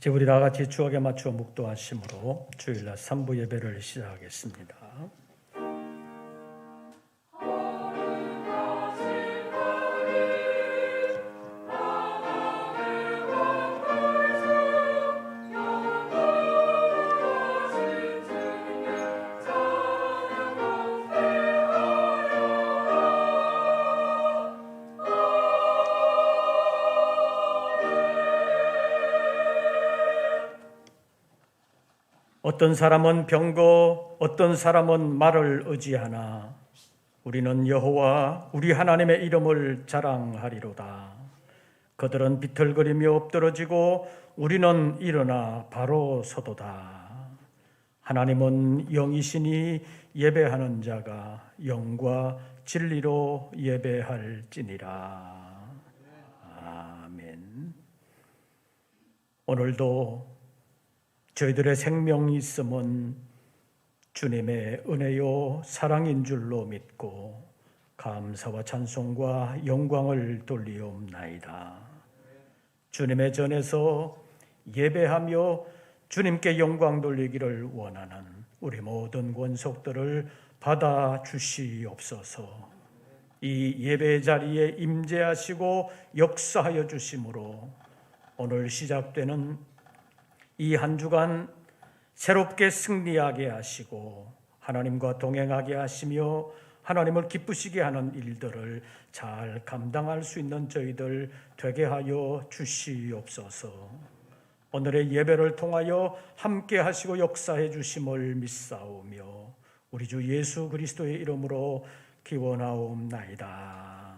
이제 우리 다 같이 추억에 맞추어 묵도하심으로 주일날 3부 예배를 시작하겠습니다. 어떤 사람은 병거, 어떤 사람은 말을 의지하나 우리는 여호와 우리 하나님의 이름을 자랑하리로다. 그들은 비틀거리며 엎드러지고 우리는 일어나 바로 서도다. 하나님은 영이시니 예배하는 자가 영과 진리로 예배할지니라. 아멘. 오늘도 저희들의 생명이 있음은 주님의 은혜요 사랑인 줄로 믿고 감사와 찬송과 영광을 돌리옵나이다. 주님의 전에서 예배하며 주님께 영광 돌리기를 원하는 우리 모든 권속들을 받아 주시옵소서. 이 예배 자리에 임재하시고 역사하여 주심으로 오늘 시작되는 이 한 주간 새롭게 승리하게 하시고 하나님과 동행하게 하시며 하나님을 기쁘시게 하는 일들을 잘 감당할 수 있는 저희들 되게 하여 주시옵소서. 오늘의 예배를 통하여 함께 하시고 역사해 주심을 믿사오며 우리 주 예수 그리스도의 이름으로 기원하옵나이다.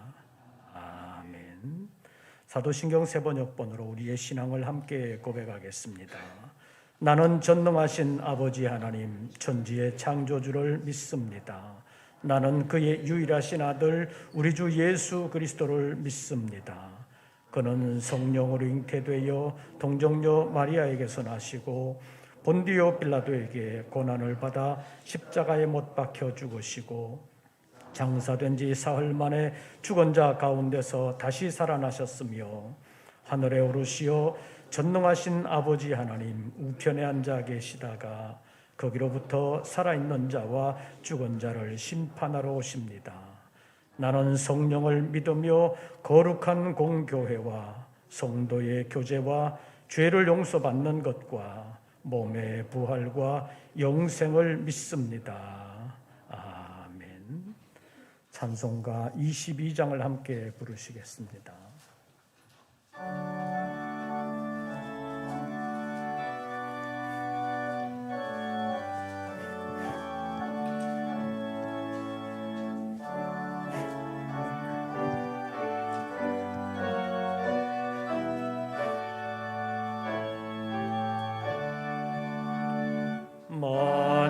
아멘. 사도신경 3번역본으로 우리의 신앙을 함께 고백하겠습니다. 나는 전능하신 아버지 하나님 천지의 창조주를 믿습니다. 나는 그의 유일하신 아들 우리 주 예수 그리스도를 믿습니다. 그는 성령으로 잉태되어 동정녀 마리아에게서 나시고 본디오 빌라도에게 고난을 받아 십자가에 못 박혀 죽으시고 장사된 지 사흘 만에 죽은 자 가운데서 다시 살아나셨으며 하늘에 오르시어 전능하신 아버지 하나님 우편에 앉아 계시다가 거기로부터 살아있는 자와 죽은 자를 심판하러 오십니다. 나는 성령을 믿으며 거룩한 공교회와 성도의 교제와 죄를 용서받는 것과 몸의 부활과 영생을 믿습니다. 찬송가 22장을 함께 부르시겠습니다.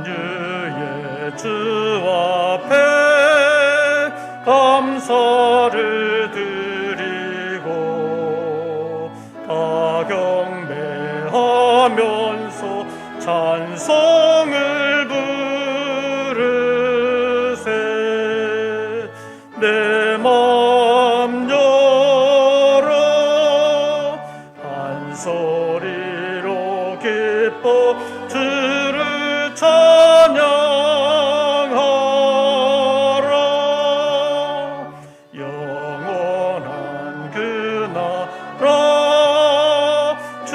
만유의 주 앞에 감사를 드리고 다 경배하면서 찬송을 부르세. 내 맘 열어 한 소리로 기뻐 주를 찬양하라. 영원한 그 나라 주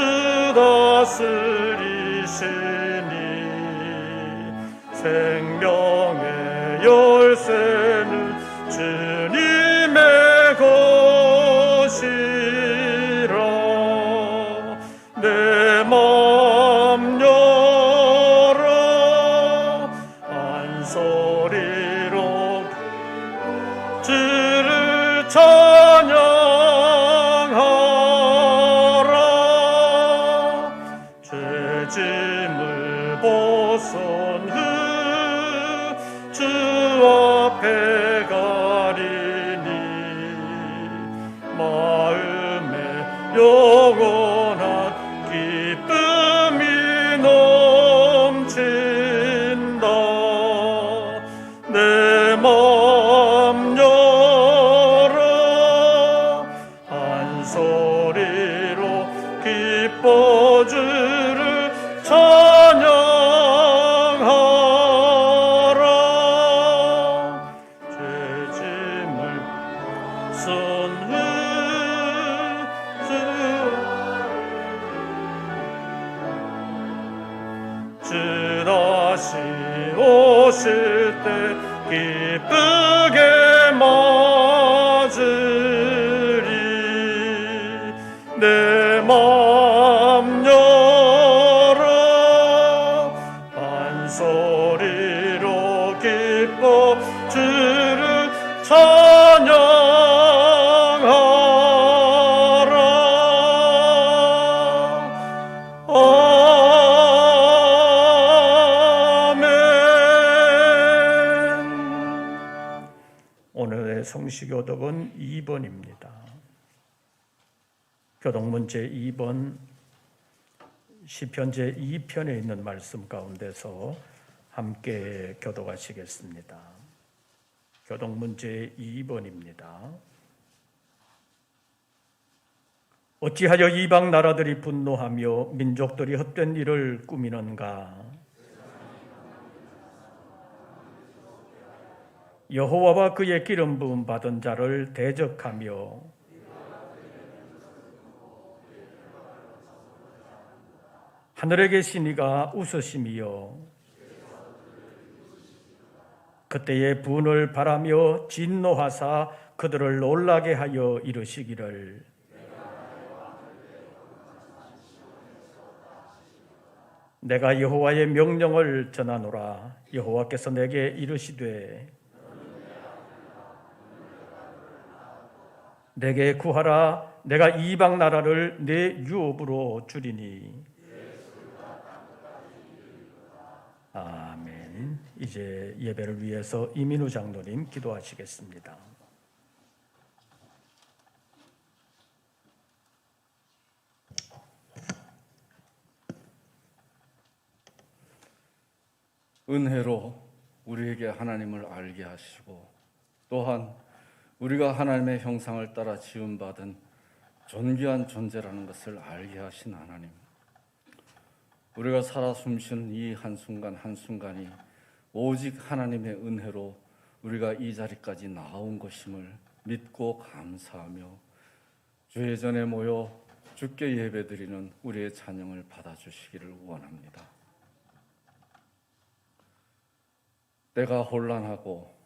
다스리시니 생명의 열쇠는 주님의 것이라. 내 맘 열어 한 소리로 주를 찬양하라. 죄짐을 벗은 후 주 앞에 가리니 마음에 영원한 기쁨이 넘친다. 내 맘 열어 한 소리로 기뻐 주 때 기쁘게 맞으리. 내 맘 열어 한 소리로 기뻐 주를 찬양하라. 아멘. 오늘의 성시교독은 2번입니다. 교독문 제2번 시편 제2편에 있는 말씀 가운데서 함께 교독하시겠습니다. 교독문 제2번입니다. 어찌하여 이방 나라들이 분노하며 민족들이 헛된 일을 꾸미는가? 여호와와 그의 기름 부음 받은 자를 대적하며 하늘에 계신 이가 웃으심이요 그때의 분을 바라며 진노하사 그들을 놀라게 하여 이르시기를 내가 여호와의 명령을 전하노라. 여호와께서 내게 이르시되 내게 구하라. 내가 이방 나라를 내 유업으로 주리니. 아멘. 이제 예배를 위해서 이민우 장로님 기도하시겠습니다. 은혜로 우리에게 하나님을 알게 하시고 또한 우리가 하나님의 형상을 따라 지음받은 존귀한 존재라는 것을 알게 하신 하나님, 우리가 살아 숨쉬는 이 한순간 한순간이 오직 하나님의 은혜로 우리가 이 자리까지 나온 것임을 믿고 감사하며 주의 전에 모여 주께 예배드리는 우리의 찬양을 받아주시기를 원합니다. 때가 혼란하고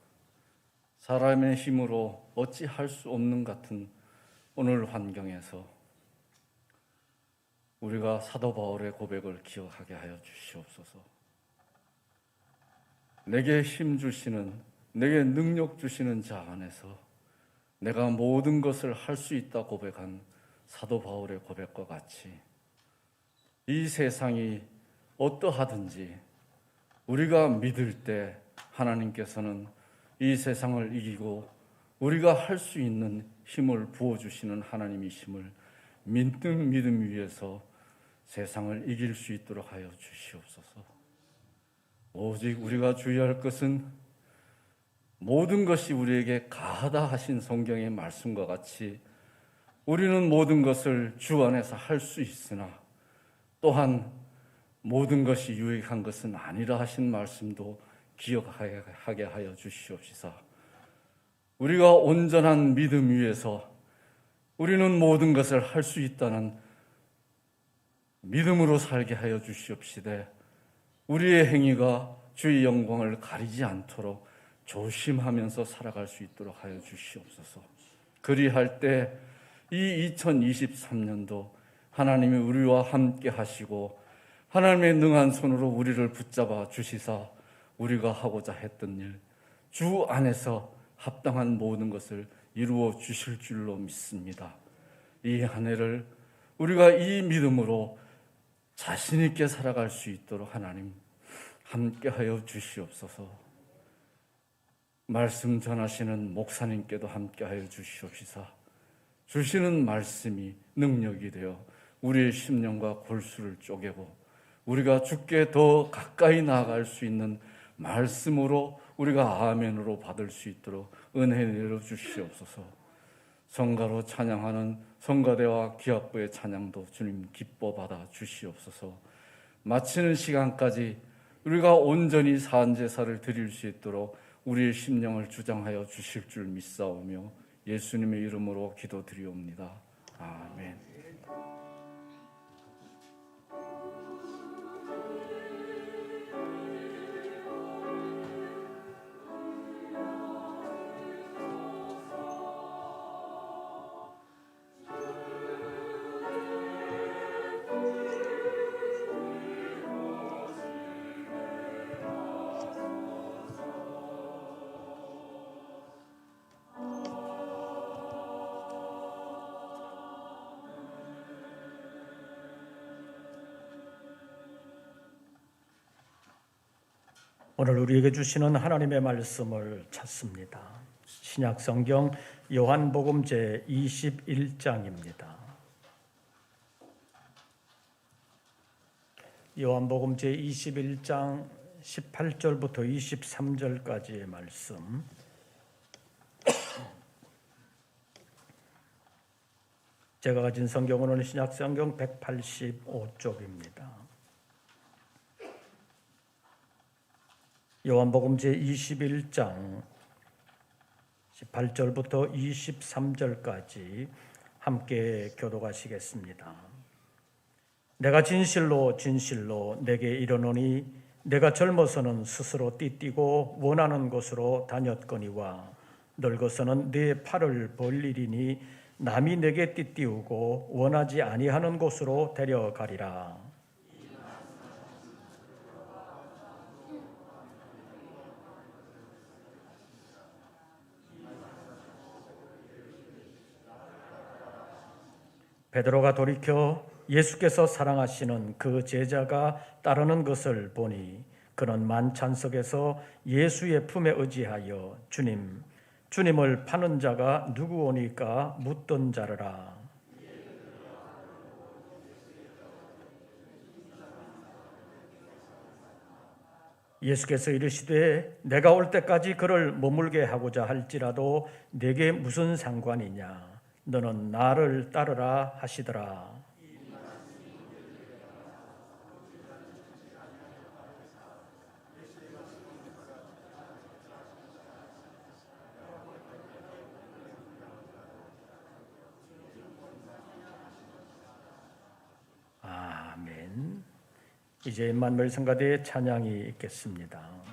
사람의 힘으로 어찌할 수 없는 같은 오늘 환경에서 우리가 사도 바울의 고백을 기억하게 하여 주시옵소서. 내게 힘 주시는, 내게 능력 주시는 자 안에서 내가 모든 것을 할 수 있다 고백한 사도 바울의 고백과 같이 이 세상이 어떠하든지 우리가 믿을 때 하나님께서는 이 세상을 이기고 우리가 할 수 있는 힘을 부어주시는 하나님이심을 믿는 믿음 위에서 세상을 이길 수 있도록 하여 주시옵소서. 오직 우리가 주의할 것은 모든 것이 우리에게 가하다 하신 성경의 말씀과 같이 우리는 모든 것을 주 안에서 할 수 있으나 또한 모든 것이 유익한 것은 아니라 하신 말씀도 기억하게 하여 주시옵시사. 우리가 온전한 믿음 위에서 우리는 모든 것을 할 수 있다는 믿음으로 살게 하여 주시옵시되 우리의 행위가 주의 영광을 가리지 않도록 조심하면서 살아갈 수 있도록 하여 주시옵소서. 그리할 때 이 2023년도 하나님이 우리와 함께 하시고 하나님의 능한 손으로 우리를 붙잡아 주시사 우리가 하고자 했던 일, 주 안에서 합당한 모든 것을 이루어 주실 줄로 믿습니다. 이 한 해를 우리가 이 믿음으로 자신 있게 살아갈 수 있도록 하나님 함께하여 주시옵소서. 말씀 전하시는 목사님께도 함께하여 주시옵시사. 주시는 말씀이 능력이 되어 우리의 심령과 골수를 쪼개고 우리가 주께 더 가까이 나아갈 수 있는 말씀으로 우리가 아멘으로 받을 수 있도록 은혜 내려 주시옵소서. 성가로 찬양하는 성가대와 기합부의 찬양도 주님 기뻐 받아 주시옵소서. 마치는 시간까지 우리가 온전히 산제사를 드릴 수 있도록 우리의 심령을 주장하여 주실 줄 믿사오며 예수님의 이름으로 기도드리옵니다. 아멘. 오늘 우리에게 주시는 하나님의 말씀을 찾습니다. 신약 성경 요한복음 제 21장입니다. 요한복음 제 21장 18절부터 23절까지의 말씀. 제가 가진 성경은 신약 성경 185쪽입니다. 요한복음 제 21장 18절부터 23절까지 함께 교독하시겠습니다. 내가 진실로 진실로 내게 이르노니 내가 젊어서는 스스로 띠띠고 원하는 곳으로 다녔거니와 늙어서는 내 팔을 벌리리니 남이 내게 띠띠우고 원하지 아니하는 곳으로 데려가리라. 베드로가 돌이켜 예수께서 사랑하시는 그 제자가 따르는 것을 보니 그는 만찬석에서 예수의 품에 의지하여 주님을 파는 자가 누구오니까 묻던 자르라. 예수께서 이르시되 내가 올 때까지 그를 머물게 하고자 할지라도 내게 무슨 상관이냐? 너는 나를 따르라 하시더라. 아멘. 이제 임마누엘 성가대의 찬양이 있겠습니다.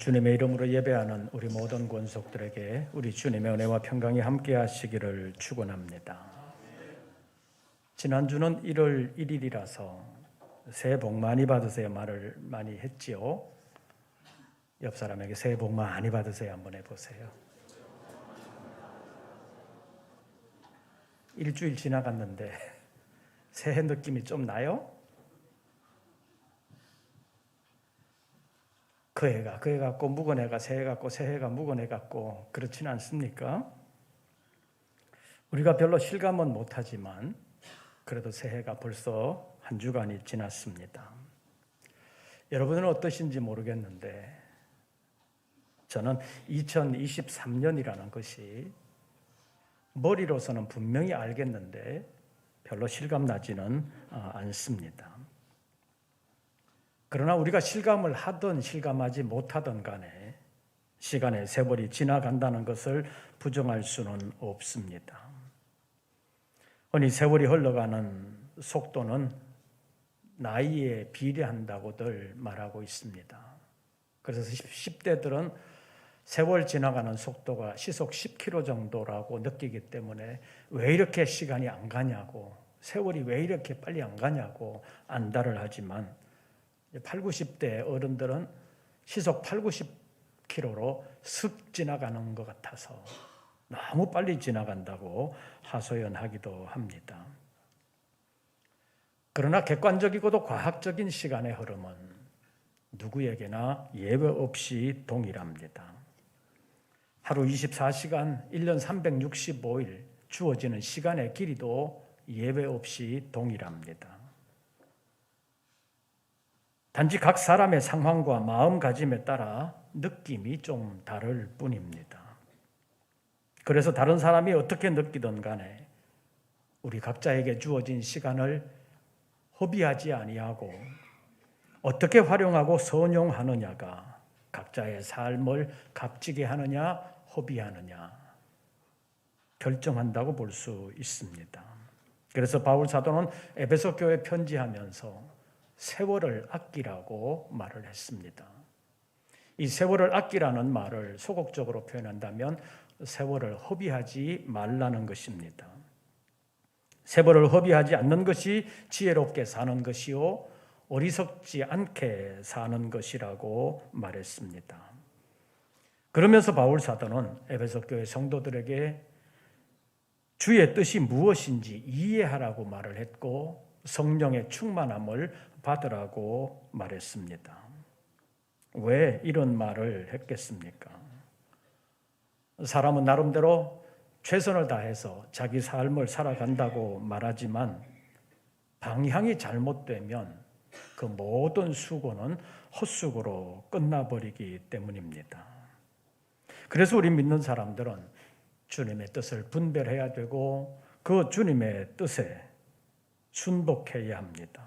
주님의 이름으로 예배하는 우리 모든 권속들에게 우리 주님의 은혜와 평강이 함께 하시기를 축원합니다. 지난주는 1월 1일이라서 새해 복 많이 받으세요 말을 많이 했지요. 옆 사람에게 새해 복 많이 받으세요 한번 해보세요. 일주일 지나갔는데 새해 느낌이 좀 나요? 그 해가 그 해 같고 묵은 해가 새해 같고 새해가 묵은 해 같고 그렇지는 않습니까? 우리가 별로 실감은 못하지만 그래도 새해가 벌써 한 주간이 지났습니다. 여러분은 어떠신지 모르겠는데 저는 2023년이라는 것이 머리로서는 분명히 알겠는데 별로 실감나지는 않습니다. 그러나 우리가 실감을 하든 실감하지 못하든 간에 시간의 세월이 지나간다는 것을 부정할 수는 없습니다. 흔히 세월이 흘러가는 속도는 나이에 비례한다고들 말하고 있습니다. 그래서 10대들은 세월 지나가는 속도가 시속 10km 정도라고 느끼기 때문에 왜 이렇게 시간이 안 가냐고, 세월이 왜 이렇게 빨리 안 가냐고 안달을 하지만 8, 90대 어른들은 시속 8, 90km로 슥 지나가는 것 같아서 너무 빨리 지나간다고 하소연하기도 합니다. 그러나 객관적이고도 과학적인 시간의 흐름은 누구에게나 예외 없이 동일합니다. 하루 24시간, 1년 365일 주어지는 시간의 길이도 예외 없이 동일합니다. 단지 각 사람의 상황과 마음가짐에 따라 느낌이 좀 다를 뿐입니다. 그래서 다른 사람이 어떻게 느끼든 간에 우리 각자에게 주어진 시간을 허비하지 아니하고 어떻게 활용하고 선용하느냐가 각자의 삶을 값지게 하느냐 허비하느냐 결정한다고 볼 수 있습니다. 그래서 바울 사도는 에베소 교회에 편지하면서 세월을 아끼라고 말을 했습니다. 이 세월을 아끼라는 말을 소극적으로 표현한다면 세월을 허비하지 말라는 것입니다. 세월을 허비하지 않는 것이 지혜롭게 사는 것이요 어리석지 않게 사는 것이라고 말했습니다. 그러면서 바울 사도는 에베소 교회 성도들에게 주의 뜻이 무엇인지 이해하라고 말을 했고 성령의 충만함을 받으라고 말했습니다. 왜 이런 말을 했겠습니까? 사람은 나름대로 최선을 다해서 자기 삶을 살아간다고 말하지만 방향이 잘못되면 그 모든 수고는 헛수고로 끝나버리기 때문입니다. 그래서 우리 믿는 사람들은 주님의 뜻을 분별해야 되고 그 주님의 뜻에 순복해야 합니다.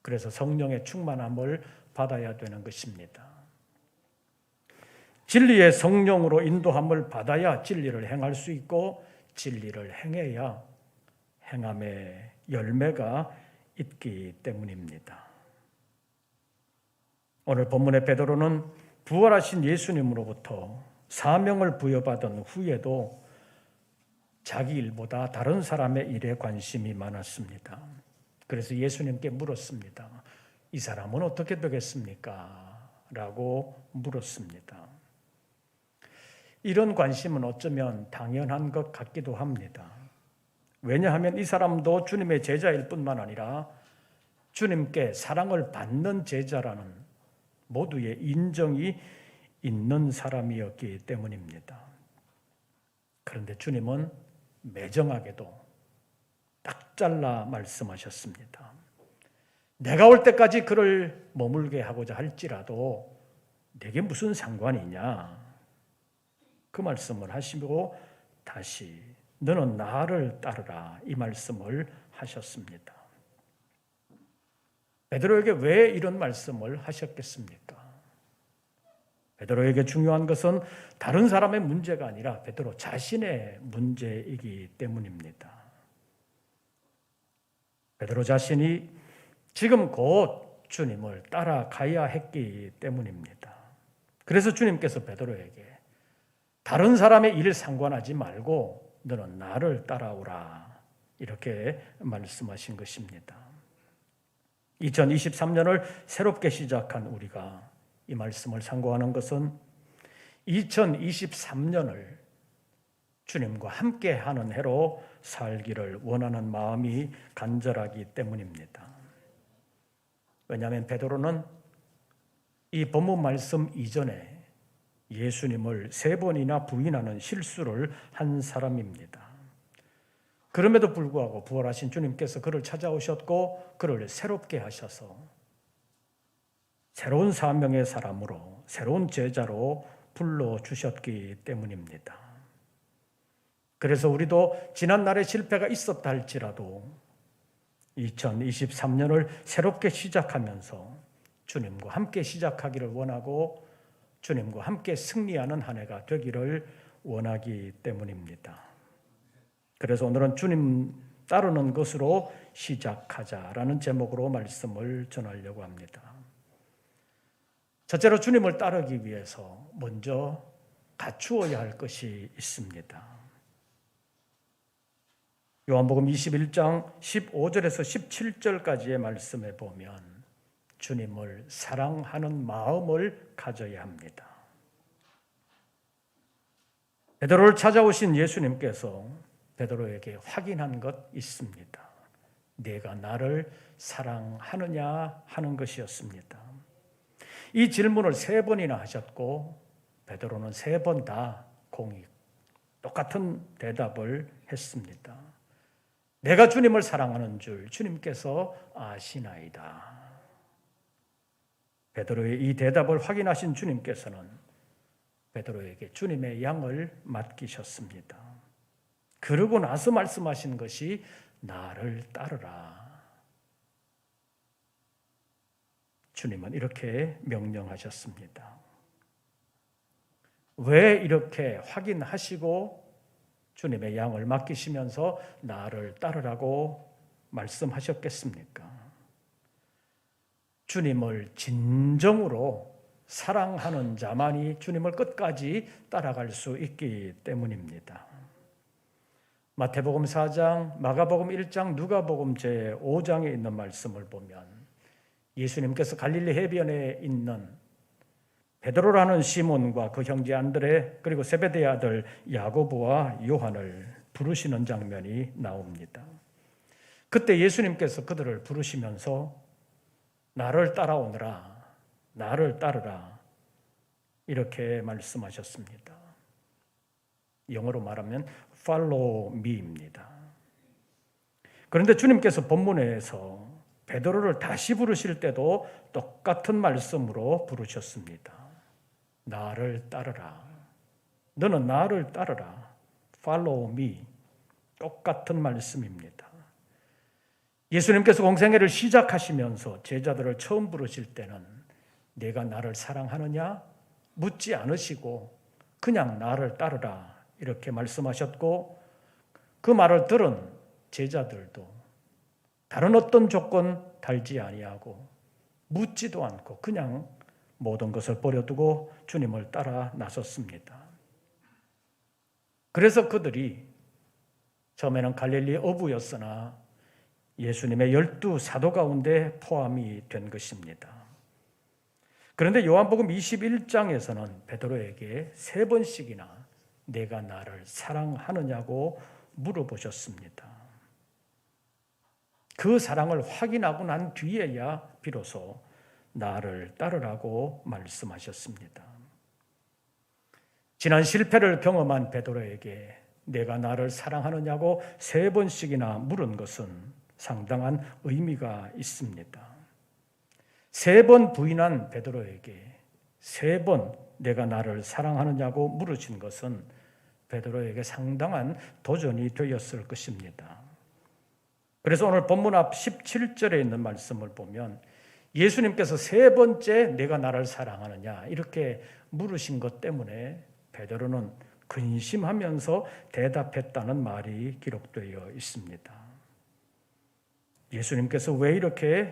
그래서 성령의 충만함을 받아야 되는 것입니다. 진리의 성령으로 인도함을 받아야 진리를 행할 수 있고 진리를 행해야 행함의 열매가 있기 때문입니다. 오늘 본문의 베드로는 부활하신 예수님으로부터 사명을 부여받은 후에도 자기 일보다 다른 사람의 일에 관심이 많았습니다. 그래서 예수님께 물었습니다. 이 사람은 어떻게 되겠습니까? 라고 물었습니다. 이런 관심은 어쩌면 당연한 것 같기도 합니다. 왜냐하면 이 사람도 주님의 제자일 뿐만 아니라 주님께 사랑을 받는 제자라는 모두의 인정이 있는 사람이었기 때문입니다. 그런데 주님은 매정하게도 딱 잘라 말씀하셨습니다. 내가 올 때까지 그를 머물게 하고자 할지라도 내게 무슨 상관이냐? 그 말씀을 하시고 다시 너는 나를 따르라 이 말씀을 하셨습니다. 베드로에게 왜 이런 말씀을 하셨겠습니까? 베드로에게 중요한 것은 다른 사람의 문제가 아니라 베드로 자신의 문제이기 때문입니다. 베드로 자신이 지금 곧 주님을 따라가야 했기 때문입니다. 그래서 주님께서 베드로에게 다른 사람의 일 상관하지 말고 너는 나를 따라오라 이렇게 말씀하신 것입니다. 2023년을 새롭게 시작한 우리가 이 말씀을 상고하는 것은 2023년을 주님과 함께하는 해로 살기를 원하는 마음이 간절하기 때문입니다. 왜냐하면 베드로는 이 본문 말씀 이전에 예수님을 3번이나 부인하는 실수를 한 사람입니다. 그럼에도 불구하고 부활하신 주님께서 그를 찾아오셨고 그를 새롭게 하셔서 새로운 사명의 사람으로 새로운 제자로 불러주셨기 때문입니다. 그래서 우리도 지난날의 실패가 있었다 할지라도 2023년을 새롭게 시작하면서 주님과 함께 시작하기를 원하고 주님과 함께 승리하는 한 해가 되기를 원하기 때문입니다. 그래서 오늘은 주님 따르는 것으로 시작하자라는 제목으로 말씀을 전하려고 합니다. 첫째로 주님을 따르기 위해서 먼저 갖추어야 할 것이 있습니다. 요한복음 21장 15절에서 17절까지의 말씀에 보면 주님을 사랑하는 마음을 가져야 합니다. 베드로를 찾아오신 예수님께서 베드로에게 확인한 것 있습니다. 내가 나를 사랑하느냐 하는 것이었습니다. 이 질문을 3번이나 하셨고 베드로는 3번 다 공익 똑같은 대답을 했습니다. 내가 주님을 사랑하는 줄 주님께서 아시나이다. 베드로의 이 대답을 확인하신 주님께서는 베드로에게 주님의 양을 맡기셨습니다. 그러고 나서 말씀하신 것이 나를 따르라. 주님은 이렇게 명령하셨습니다. 왜 이렇게 확인하시고 주님의 양을 맡기시면서 나를 따르라고 말씀하셨겠습니까? 주님을 진정으로 사랑하는 자만이 주님을 끝까지 따라갈 수 있기 때문입니다. 마태복음 4장, 마가복음 1장, 누가복음 제5장에 있는 말씀을 보면 예수님께서 갈릴리 해변에 있는 베드로라는 시몬과 그 형제 안드레 그리고 세베대의 아들 야고보와 요한을 부르시는 장면이 나옵니다. 그때 예수님께서 그들을 부르시면서 나를 따라오너라, 나를 따르라 이렇게 말씀하셨습니다. 영어로 말하면 follow me입니다. 그런데 주님께서 본문에서 베드로를 다시 부르실 때도 똑같은 말씀으로 부르셨습니다. 나를 따르라. 너는 나를 따르라. Follow me. 똑같은 말씀입니다. 예수님께서 공생애를 시작하시면서 제자들을 처음 부르실 때는 내가 나를 사랑하느냐? 묻지 않으시고 그냥 나를 따르라 이렇게 말씀하셨고 그 말을 들은 제자들도 다른 어떤 조건 달지 아니하고 묻지도 않고 그냥 모든 것을 버려두고 주님을 따라 나섰습니다. 그래서 그들이 처음에는 갈릴리 어부였으나 예수님의 12사도 가운데 포함이 된 것입니다. 그런데 요한복음 21장에서는 베드로에게 3번씩이나 내가 나를 사랑하느냐고 물어보셨습니다. 그 사랑을 확인하고 난 뒤에야 비로소 나를 따르라고 말씀하셨습니다. 지난 실패를 경험한 베드로에게 내가 나를 사랑하느냐고 3번씩이나 물은 것은 상당한 의미가 있습니다. 3번 부인한 베드로에게 3번 내가 나를 사랑하느냐고 물으신 것은 베드로에게 상당한 도전이 되었을 것입니다. 그래서 오늘 본문 앞 17절에 있는 말씀을 보면 예수님께서 3번째 내가 나를 사랑하느냐 이렇게 물으신 것 때문에 베드로는 근심하면서 대답했다는 말이 기록되어 있습니다. 예수님께서 왜 이렇게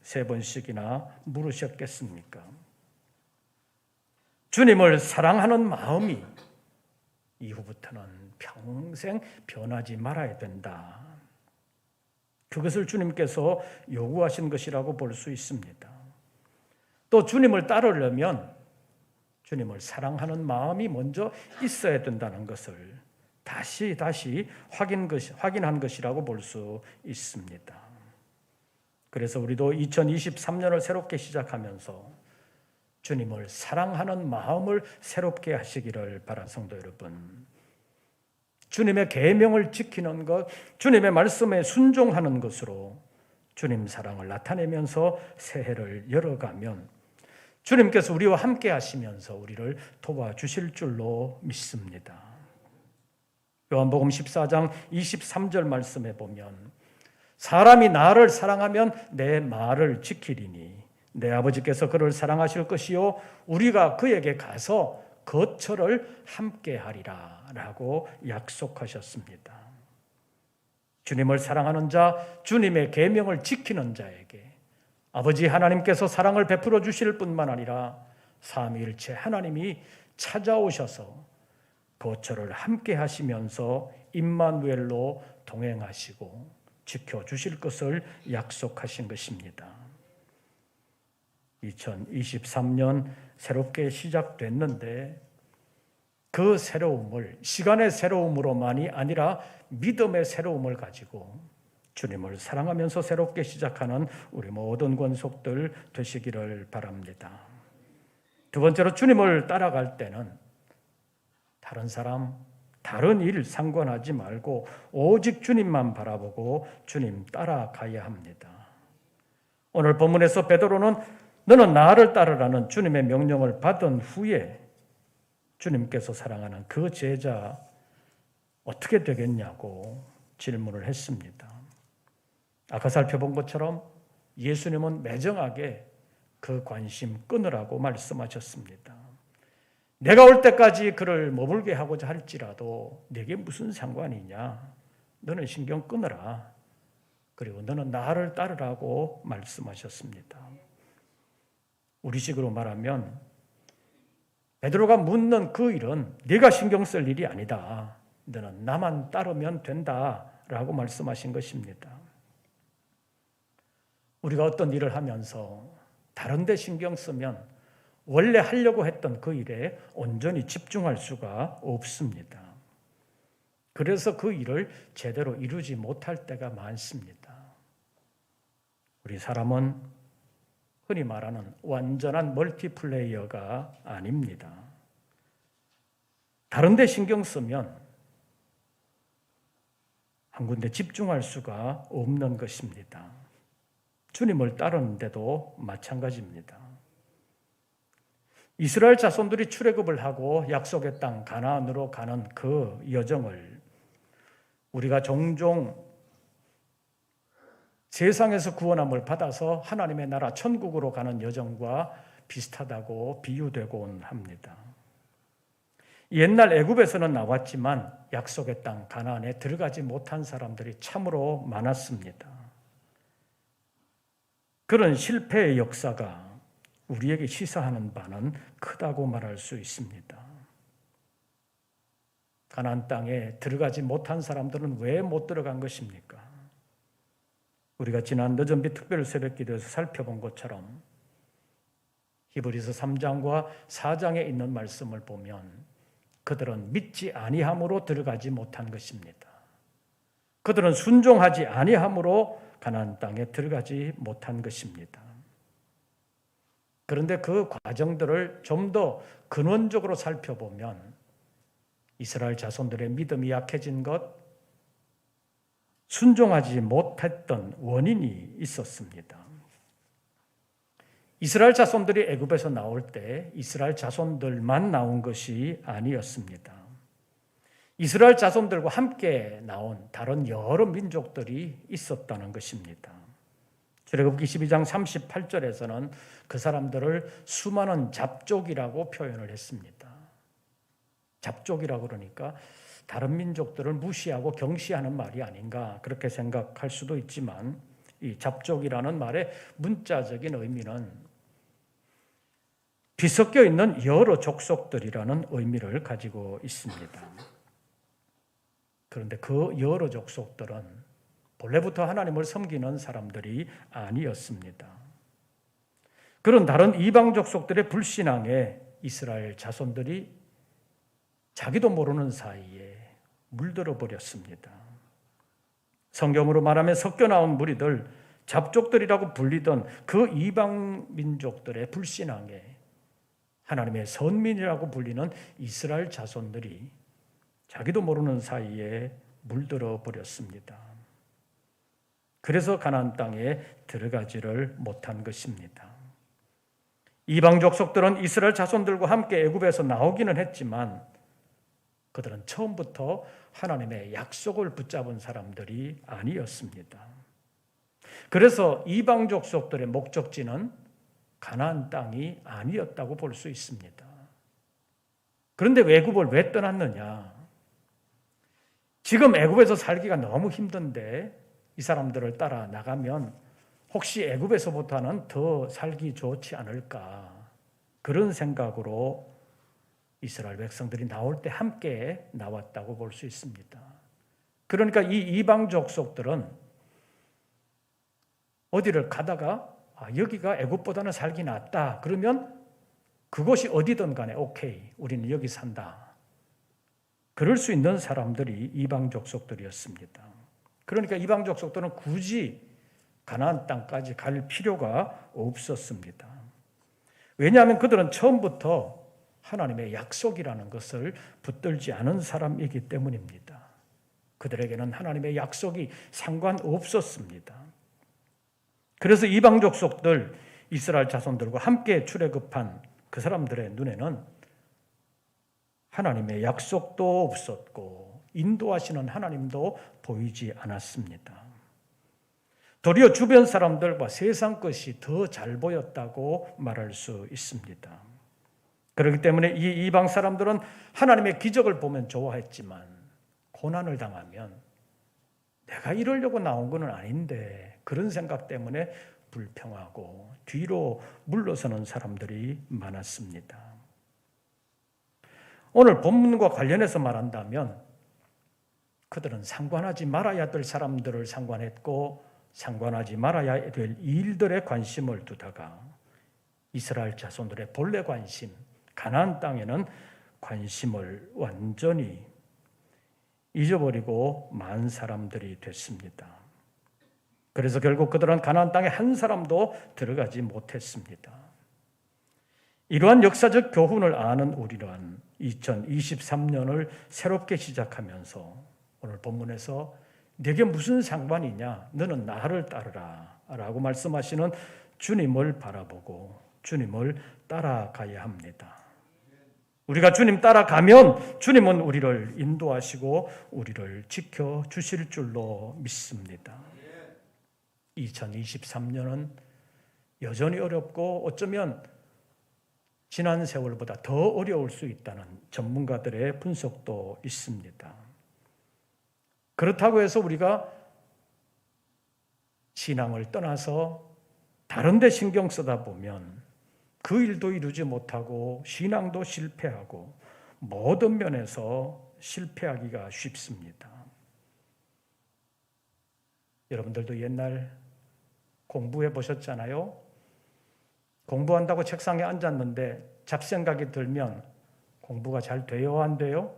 3번씩이나 물으셨겠습니까? 주님을 사랑하는 마음이 이후부터는 평생 변하지 말아야 된다. 그것을 주님께서 요구하신 것이라고 볼 수 있습니다. 또 주님을 따르려면 주님을 사랑하는 마음이 먼저 있어야 된다는 것을 다시 확인한 것이라고 볼 수 있습니다. 그래서 우리도 2023년을 새롭게 시작하면서 주님을 사랑하는 마음을 새롭게 하시기를 바라 성도 여러분. 주님의 계명을 지키는 것, 주님의 말씀에 순종하는 것으로 주님 사랑을 나타내면서 새해를 열어가면 주님께서 우리와 함께 하시면서 우리를 도와주실 줄로 믿습니다. 요한복음 14장 23절 말씀에 보면 사람이 나를 사랑하면 내 말을 지키리니 내 아버지께서 그를 사랑하실 것이요 우리가 그에게 가서 거처를 함께 하리라 라고 약속하셨습니다. 주님을 사랑하는 자, 주님의 계명을 지키는 자에게 아버지 하나님께서 사랑을 베풀어 주실 뿐만 아니라 삼위일체 하나님이 찾아오셔서 거처를 함께 하시면서 임마누엘로 동행하시고 지켜주실 것을 약속하신 것입니다. 2023년 새롭게 시작됐는데 그 새로움을 시간의 새로움으로만이 아니라 믿음의 새로움을 가지고 주님을 사랑하면서 새롭게 시작하는 우리 모든 권속들 되시기를 바랍니다. 두 번째로 주님을 따라갈 때는 다른 사람, 다른 일 상관하지 말고 오직 주님만 바라보고 주님 따라가야 합니다. 오늘 본문에서 베드로는 너는 나를 따르라는 주님의 명령을 받은 후에 주님께서 사랑하는 그 제자 어떻게 되겠냐고 질문을 했습니다. 아까 살펴본 것처럼 예수님은 매정하게 그 관심 끊으라고 말씀하셨습니다. 내가 올 때까지 그를 머물게 하고자 할지라도 내게 무슨 상관이냐? 너는 신경 끊으라. 그리고 너는 나를 따르라고 말씀하셨습니다. 우리식으로 말하면 베드로가 묻는 그 일은 네가 신경 쓸 일이 아니다. 너는 나만 따르면 된다라고 말씀하신 것입니다. 우리가 어떤 일을 하면서 다른 데 신경 쓰면 원래 하려고 했던 그 일에 온전히 집중할 수가 없습니다. 그래서 그 일을 제대로 이루지 못할 때가 많습니다. 우리 사람은 흔히 말하는 완전한 멀티플레이어가 아닙니다. 다른 데 신경 쓰면 한 군데 집중할 수가 없는 것입니다. 주님을 따르는데도 마찬가지입니다. 이스라엘 자손들이 출애굽을 하고 약속의 땅 가나안으로 가는 그 여정을 우리가 종종 세상에서 구원함을 받아서 하나님의 나라 천국으로 가는 여정과 비슷하다고 비유되곤 합니다. 옛날 애굽에서는 나왔지만 약속의 땅 가나안에 들어가지 못한 사람들이 참으로 많았습니다. 그런 실패의 역사가 우리에게 시사하는 바는 크다고 말할 수 있습니다. 가나안 땅에 들어가지 못한 사람들은 왜 못 들어간 것입니까? 우리가 지난 늦은 빛 특별 새벽 기도에서 살펴본 것처럼 히브리서 3장과 4장에 있는 말씀을 보면 그들은 믿지 아니함으로 들어가지 못한 것입니다. 그들은 순종하지 아니함으로 가나안 땅에 들어가지 못한 것입니다. 그런데 그 과정들을 좀 더 근원적으로 살펴보면 이스라엘 자손들의 믿음이 약해진 것, 순종하지 못했던 원인이 있었습니다. 이스라엘 자손들이 애굽에서 나올 때 이스라엘 자손들만 나온 것이 아니었습니다. 이스라엘 자손들과 함께 나온 다른 여러 민족들이 있었다는 것입니다. 출애굽기 12장 38절에서는 그 사람들을 수많은 잡족이라고 표현을 했습니다. 잡족이라고 그러니까 다른 민족들을 무시하고 경시하는 말이 아닌가 그렇게 생각할 수도 있지만 이 잡족이라는 말의 문자적인 의미는 뒤섞여 있는 여러 족속들이라는 의미를 가지고 있습니다. 그런데 그 여러 족속들은 본래부터 하나님을 섬기는 사람들이 아니었습니다. 그런 다른 이방 족속들의 불신앙에 이스라엘 자손들이 자기도 모르는 사이에 물들어 버렸습니다. 성경으로 말하면 섞여 나온 무리들, 잡족들이라고 불리던 그 이방 민족들의 불신앙에 하나님의 선민이라고 불리는 이스라엘 자손들이 자기도 모르는 사이에 물들어 버렸습니다. 그래서 가나안 땅에 들어가지를 못한 것입니다. 이방 족속들은 이스라엘 자손들과 함께 애굽에서 나오기는 했지만 그들은 처음부터 하나님의 약속을 붙잡은 사람들이 아니었습니다. 그래서 이방 족속들의 목적지는 가나안 땅이 아니었다고 볼 수 있습니다. 그런데 애굽을 왜 떠났느냐? 지금 애굽에서 살기가 너무 힘든데 이 사람들을 따라 나가면 혹시 애굽에서부터는 더 살기 좋지 않을까, 그런 생각으로 이스라엘 백성들이 나올 때 함께 나왔다고 볼 수 있습니다. 그러니까 이 이방 족속들은 어디를 가다가 여기가 애굽보다는 살기 낫다 그러면 그곳이 어디든 간에 오케이, 우리는 여기 산다, 그럴 수 있는 사람들이 이방 족속들이었습니다. 그러니까 이방 족속들은 굳이 가나안 땅까지 갈 필요가 없었습니다. 왜냐하면 그들은 처음부터 하나님의 약속이라는 것을 붙들지 않은 사람이기 때문입니다. 그들에게는 하나님의 약속이 상관없었습니다. 그래서 이방 족속들, 이스라엘 자손들과 함께 출애굽한 그 사람들의 눈에는 하나님의 약속도 없었고 인도하시는 하나님도 보이지 않았습니다. 도리어 주변 사람들과 세상 것이 더 잘 보였다고 말할 수 있습니다. 그렇기 때문에 이 이방 사람들은 하나님의 기적을 보면 좋아했지만 고난을 당하면 내가 이러려고 나온 건 아닌데, 그런 생각 때문에 불평하고 뒤로 물러서는 사람들이 많았습니다. 오늘 본문과 관련해서 말한다면 그들은 상관하지 말아야 될 사람들을 상관했고 상관하지 말아야 될 일들에 관심을 두다가 이스라엘 자손들의 본래 관심, 가나안 땅에는 관심을 완전히 잊어버리고 만 사람들이 됐습니다. 그래서 결국 그들은 가나안 땅에 한 사람도 들어가지 못했습니다. 이러한 역사적 교훈을 아는 우리는 2023년을 새롭게 시작하면서 오늘 본문에서 내게 무슨 상관이냐, 너는 나를 따르라 라고 말씀하시는 주님을 바라보고 주님을 따라가야 합니다. 우리가 주님 따라가면 주님은 우리를 인도하시고 우리를 지켜주실 줄로 믿습니다. 2023년은 여전히 어렵고 어쩌면 지난 세월보다 더 어려울 수 있다는 전문가들의 분석도 있습니다. 그렇다고 해서 우리가 신앙을 떠나서 다른 데 신경 쓰다 보면 그 일도 이루지 못하고 신앙도 실패하고 모든 면에서 실패하기가 쉽습니다. 여러분들도 옛날 공부해 보셨잖아요. 공부한다고 책상에 앉았는데 잡생각이 들면 공부가 잘 돼요, 안 돼요?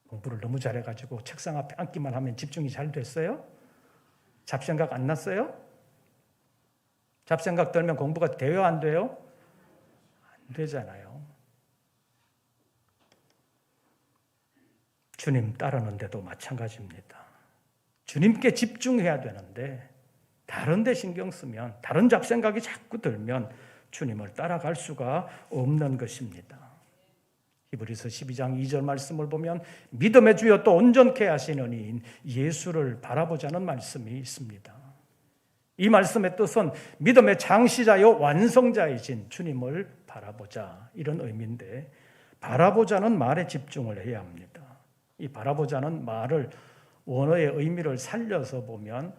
공부를 너무 잘해가지고 책상 앞에 앉기만 하면 집중이 잘 됐어요? 잡생각 안 났어요? 잡생각 들면 공부가 돼요, 안 돼요? 안 되잖아요. 주님 따르는데도 마찬가지입니다. 주님께 집중해야 되는데 다른 데 신경 쓰면, 다른 잡생각이 자꾸 들면 주님을 따라갈 수가 없는 것입니다. 히브리서 12장 2절 말씀을 보면 믿음의 주여 또 온전케 하시는 이인 예수를 바라보자는 말씀이 있습니다. 이 말씀의 뜻은 믿음의 창시자요 완성자이신 주님을 바라보자, 이런 의미인데, 바라보자는 말에 집중을 해야 합니다. 이 바라보자는 말을 원어의 의미를 살려서 보면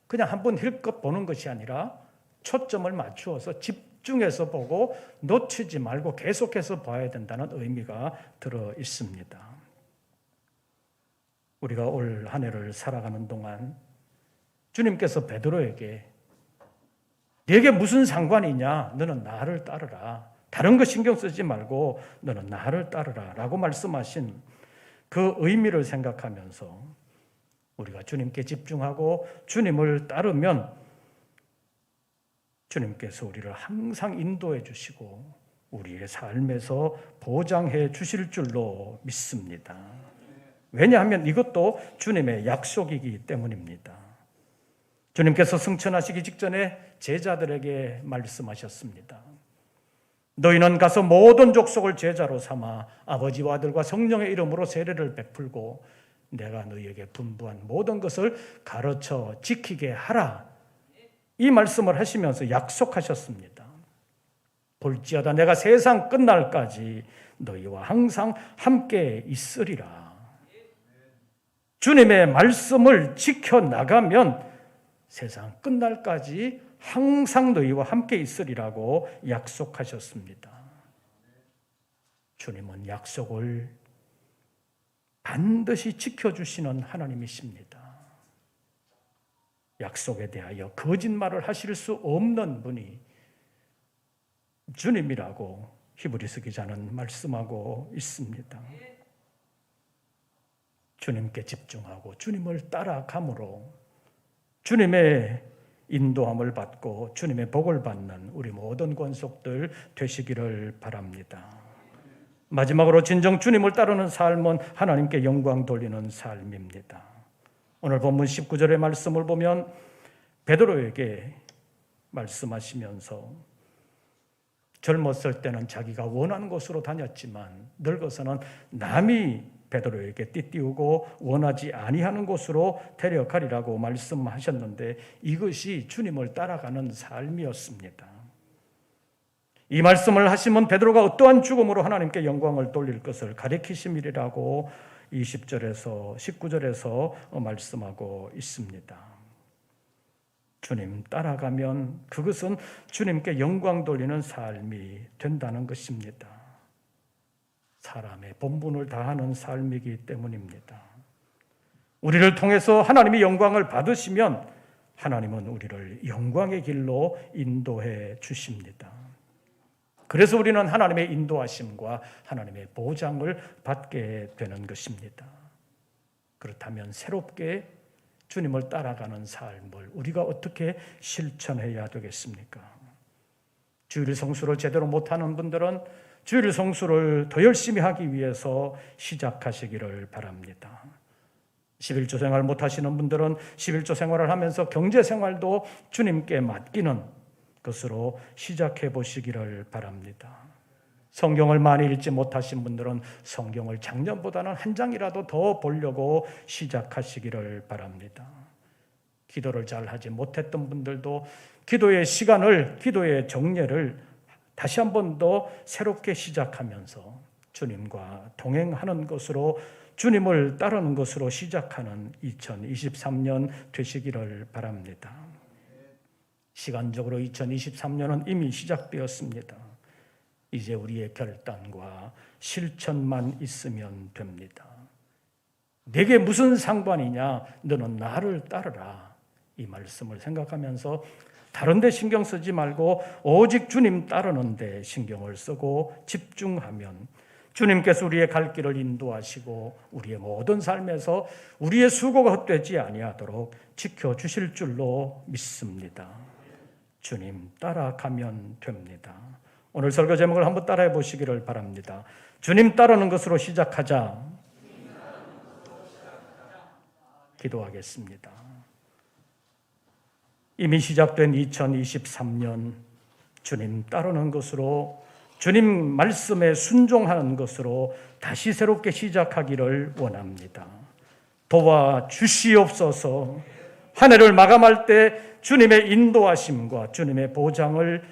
그냥 한번 힐끗 보는 것이 아니라 초점을 맞추어서 집중해서 보고 놓치지 말고 계속해서 봐야 된다는 의미가 들어 있습니다. 우리가 올 한 해를 살아가는 동안 주님께서 베드로에게 네게 무슨 상관이냐? 너는 나를 따르라. 다른 거 신경 쓰지 말고 너는 나를 따르라 라고 말씀하신 그 의미를 생각하면서 우리가 주님께 집중하고 주님을 따르면 주님께서 우리를 항상 인도해 주시고 우리의 삶에서 보장해 주실 줄로 믿습니다. 왜냐하면 이것도 주님의 약속이기 때문입니다. 주님께서 승천하시기 직전에 제자들에게 말씀하셨습니다. 너희는 가서 모든 족속을 제자로 삼아 아버지와 아들과 성령의 이름으로 세례를 베풀고 내가 너희에게 분부한 모든 것을 가르쳐 지키게 하라. 이 말씀을 하시면서 약속하셨습니다. 볼지어다 내가 세상 끝날까지 너희와 항상 함께 있으리라. 주님의 말씀을 지켜나가면 세상 끝날까지 항상 너희와 함께 있으리라고 약속하셨습니다. 주님은 약속을 반드시 지켜주시는 하나님이십니다. 약속에 대하여 거짓말을 하실 수 없는 분이 주님이라고 히브리서 기자는 말씀하고 있습니다. 주님께 집중하고 주님을 따라감으로 주님의 인도함을 받고 주님의 복을 받는 우리 모든 권속들 되시기를 바랍니다. 마지막으로 진정 주님을 따르는 삶은 하나님께 영광 돌리는 삶입니다. 오늘 본문 19절의 말씀을 보면 베드로에게 말씀하시면서 젊었을 때는 자기가 원하는 곳으로 다녔지만 늙어서는 남이 베드로에게 띠띠우고 원하지 아니하는 곳으로 데려가리라고 말씀하셨는데 이것이 주님을 따라가는 삶이었습니다. 이 말씀을 하시면 베드로가 어떠한 죽음으로 하나님께 영광을 돌릴 것을 가리키심이라고 20절에서 19절에서 말씀하고 있습니다. 주님 따라가면 그것은 주님께 영광 돌리는 삶이 된다는 것입니다. 사람의 본분을 다하는 삶이기 때문입니다. 우리를 통해서 하나님이 영광을 받으시면 하나님은 우리를 영광의 길로 인도해 주십니다. 그래서 우리는 하나님의 인도하심과 하나님의 보장을 받게 되는 것입니다. 그렇다면 새롭게 주님을 따라가는 삶을 우리가 어떻게 실천해야 되겠습니까? 주일 성수를 제대로 못하는 분들은 주일 성수를 더 열심히 하기 위해서 시작하시기를 바랍니다. 11조 생활 못하시는 분들은 11조 생활을 하면서 경제 생활도 주님께 맡기는 것으로 시작해 보시기를 바랍니다. 성경을 많이 읽지 못하신 분들은 성경을 작년보다는 한 장이라도 더 보려고 시작하시기를 바랍니다. 기도를 잘 하지 못했던 분들도 기도의 시간을, 기도의 정례를 다시 한 번 더 새롭게 시작하면서 주님과 동행하는 것으로, 주님을 따르는 것으로 시작하는 2023년 되시기를 바랍니다. 시간적으로 2023년은 이미 시작되었습니다. 이제 우리의 결단과 실천만 있으면 됩니다. 내게 무슨 상관이냐? 너는 나를 따르라. 이 말씀을 생각하면서 다른 데 신경 쓰지 말고 오직 주님 따르는 데 신경을 쓰고 집중하면 주님께서 우리의 갈 길을 인도하시고 우리의 모든 삶에서 우리의 수고가 헛되지 아니하도록 지켜주실 줄로 믿습니다. 주님 따라가면 됩니다. 오늘 설교 제목을 한번 따라해 보시기를 바랍니다. 주님 따르는 것으로 시작하자. 기도하겠습니다. 이미 시작된 2023년 주님 따르는 것으로, 주님 말씀에 순종하는 것으로 다시 새롭게 시작하기를 원합니다. 도와주시옵소서. 한 해를 마감할 때 주님의 인도하심과 주님의 보장을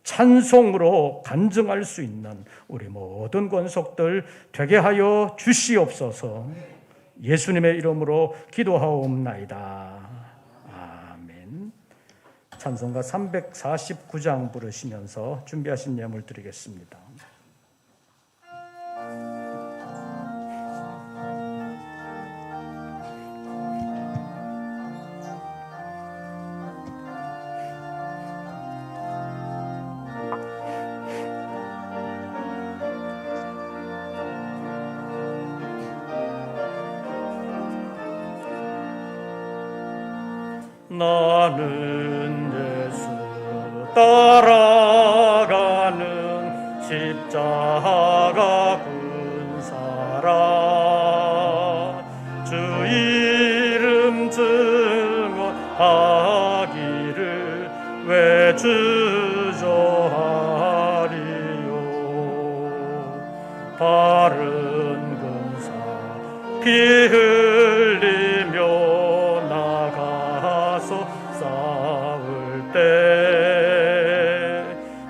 찬송으로 간증할 수 있는 우리 모든 권속들 되게 하여 주시옵소서. 예수님의 이름으로 기도하옵나이다. 아멘. 찬송가 349장 부르시면서 준비하신 예물 드리겠습니다. 나는 예수 따라가는 십자가 군사라. 주 이름 증언하기를 왜 주저하리요. 바른 군사 피 흘리며 싸울 때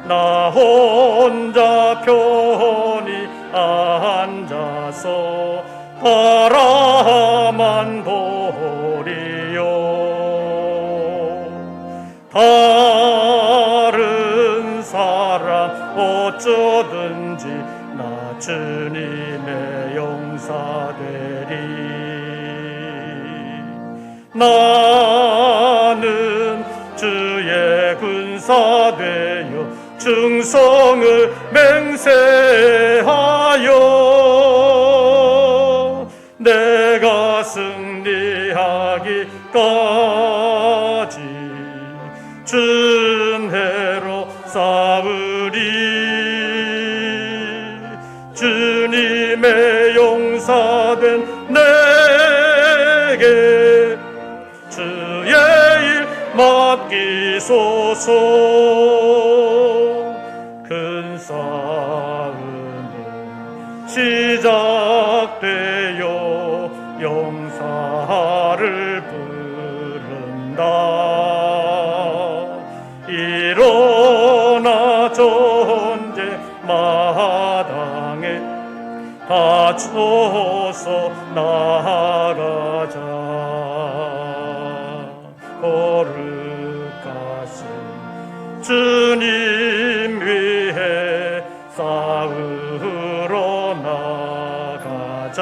나 혼자 편히 앉아서 바라만 보리요. 다른 사람 어쩌든지 나 주님의 용사되리. 나는 주의 군사 되어 충성을 맹세하여 내가 승리하기까지 준혜로 싸우리. 주님의 용사된 내게 주의 일 맡기소서. 큰 싸움은 시작되어 용사를 부른다. 일어나 전쟁 마당에 다쳐서 나가자. 거룩하신 주님 위해 싸우러 나가자.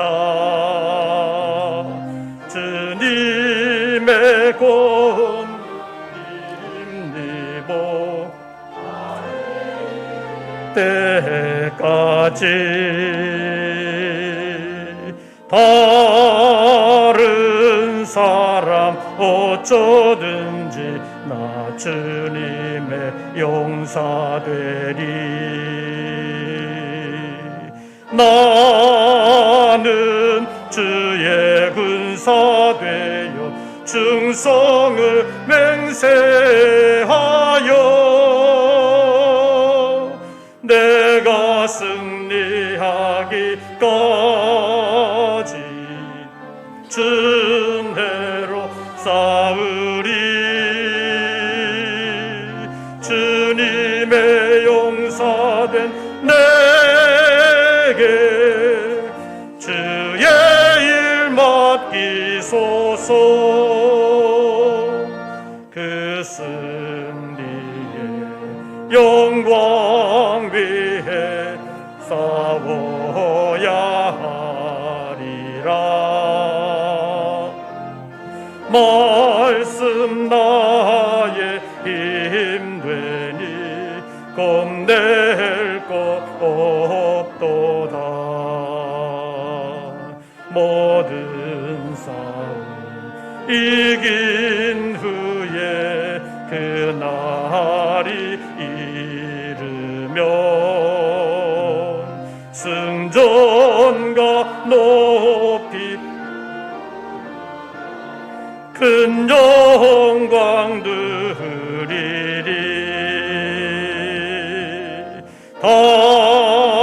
주님의 공 힘입어 때까지 다른 사람 어쩌든지 나 주님의 용사되리. 나는 주의 군사 되어 충성을 맹세하여 내가 승리하기까지 준혜로 싸우리. 주님의 용사된 내게 주의 일 맡기소서. 그 승리의 영광 위해 싸워야 하리라. 말씀 나의 힘 되니 겁낼 것 없도다. 모든 싸움 이긴 후에 그날이 이르면 승전가 높이 큰 영광 누리리.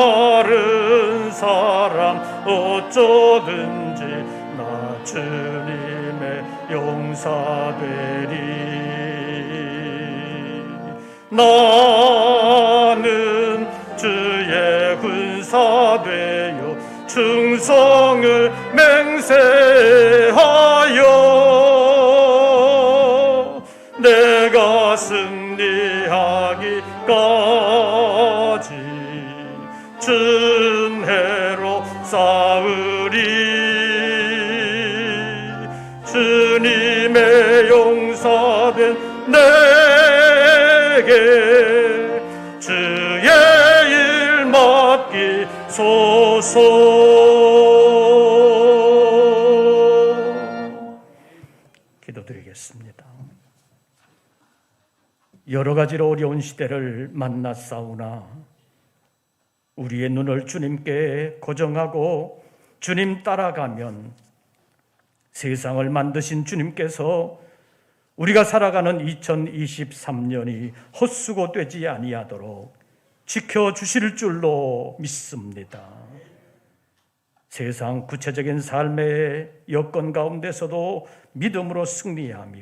다른 사람 어쩌든지 나 주님의 용사되리. 나는 주의 군사 되어 충성을 맹세하여 내가 승리하기까지 쌓으리. 주님의 용서된 내게 주의 일 맡기소서. 기도드리겠습니다. 여러 가지로 어려운 시대를 만났사오나 우리의 눈을 주님께 고정하고 주님 따라가면 세상을 만드신 주님께서 우리가 살아가는 2023년이 헛수고되지 아니하도록 지켜주실 줄로 믿습니다. 세상 구체적인 삶의 여건 가운데서도 믿음으로 승리하며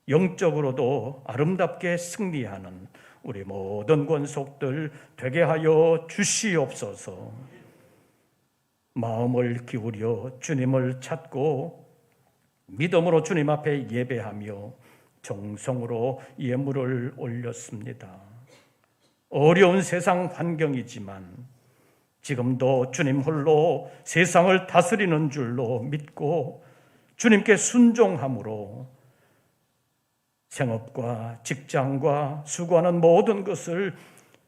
영적으로도 아름답게 승리하는 우리 모든 권속들 되게 하여 주시옵소서. 마음을 기울여 주님을 찾고 믿음으로 주님 앞에 예배하며 정성으로 예물을 올렸습니다. 어려운 세상 환경이지만 지금도 주님 홀로 세상을 다스리는 줄로 믿고 주님께 순종함으로 생업과 직장과 수고하는 모든 것을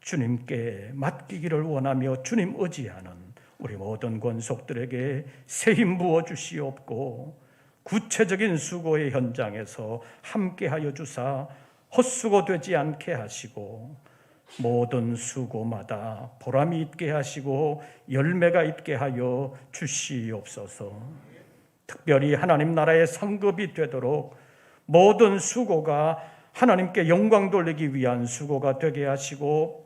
주님께 맡기기를 원하며 주님 의지하는 우리 모든 권속들에게 새 힘 부어 주시옵고 구체적인 수고의 현장에서 함께하여 주사 헛수고되지 않게 하시고 모든 수고마다 보람이 있게 하시고 열매가 있게 하여 주시옵소서. 특별히 하나님 나라의 상급이 되도록 모든 수고가 하나님께 영광 돌리기 위한 수고가 되게 하시고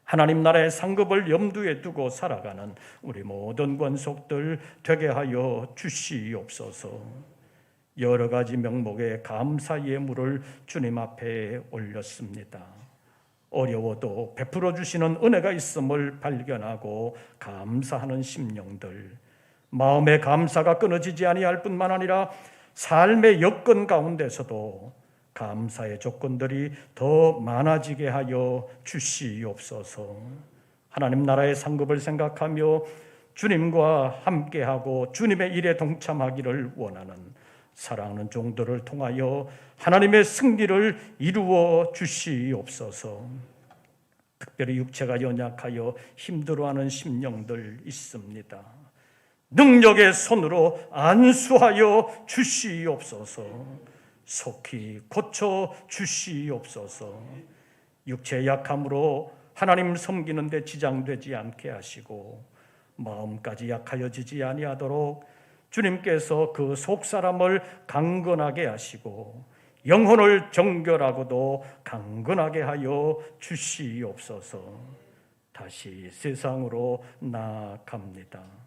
하나님 나라의 상급을 염두에 두고 살아가는 우리 모든 권속들 되게 하여 주시옵소서. 여러 가지 명목의 감사 예물을 주님 앞에 올렸습니다. 어려워도 베풀어 주시는 은혜가 있음을 발견하고 감사하는 심령들, 마음의 감사가 끊어지지 아니할 뿐만 아니라 삶의 여건 가운데서도 감사의 조건들이 더 많아지게 하여 주시옵소서. 하나님 나라의 상급을 생각하며 주님과 함께하고 주님의 일에 동참하기를 원하는 사랑하는 종들을 통하여 하나님의 승리를 이루어 주시옵소서. 특별히 육체가 연약하여 힘들어하는 심령들 있습니다. 능력의 손으로 안수하여 주시옵소서. 속히 고쳐 주시옵소서. 육체의 약함으로 하나님 섬기는 데 지장되지 않게 하시고 마음까지 약하여지지 아니하도록 주님께서 그 속사람을 강건하게 하시고 영혼을 정결하고도 강건하게 하여 주시옵소서. 다시 세상으로 나아갑니다.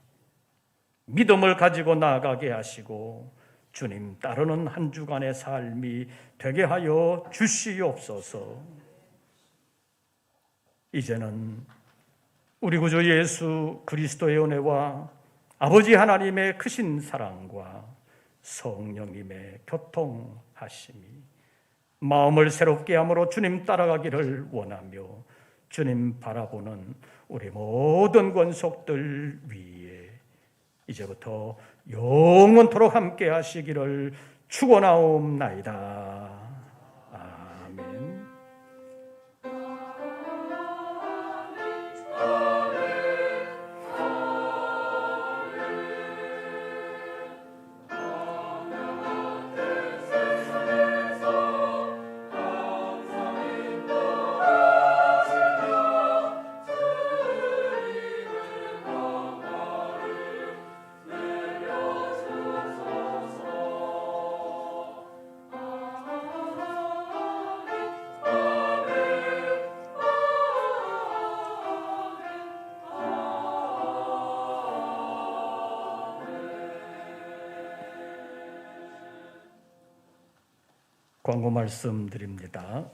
믿음을 가지고 나아가게 하시고 주님 따르는 한 주간의 삶이 되게 하여 주시옵소서. 이제는 우리 구주 예수 그리스도의 은혜와 아버지 하나님의 크신 사랑과 성령님의 교통하심이 마음을 새롭게 함으로 주님 따라가기를 원하며 주님 바라보는 우리 모든 권속들 위에 이제부터 영원토록 함께 하시기를 축원하옵나이다. 아멘. 광고 말씀드립니다.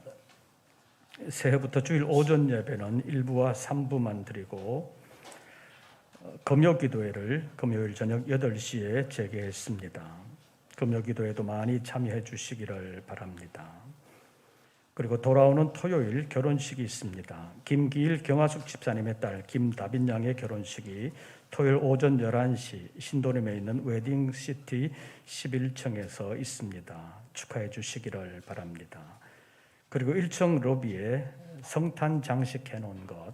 새해부터 주일 오전 예배는 1부와 3부만 드리고 금요기도회를 금요일 저녁 8시에 재개했습니다. 금요기도회도 많이 참여해 주시기를 바랍니다. 그리고 돌아오는 토요일 결혼식이 있습니다. 김기일 경화숙 집사님의 딸 김다빈 양의 결혼식이 토요일 오전 11시 신도림에 있는 웨딩시티 11층에서 있습니다. 축하해 주시기를 바랍니다. 그리고 1층 로비에 성탄 장식 해놓은 것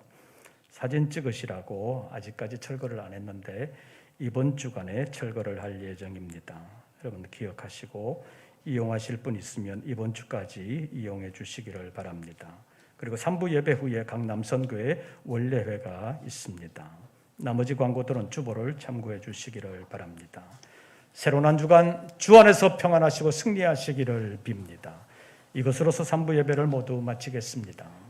사진 찍으시라고 아직까지 철거를 안 했는데 이번 주간에 철거를 할 예정입니다. 여러분 기억하시고 이용하실 분 있으면 이번 주까지 이용해 주시기를 바랍니다. 그리고 3부 예배 후에 강남선교회 원례회가 있습니다. 나머지 광고들은 주보를 참고해 주시기를 바랍니다. 새로운 한 주간 주 안에서 평안하시고 승리하시기를 빕니다. 이것으로서 3부 예배를 모두 마치겠습니다.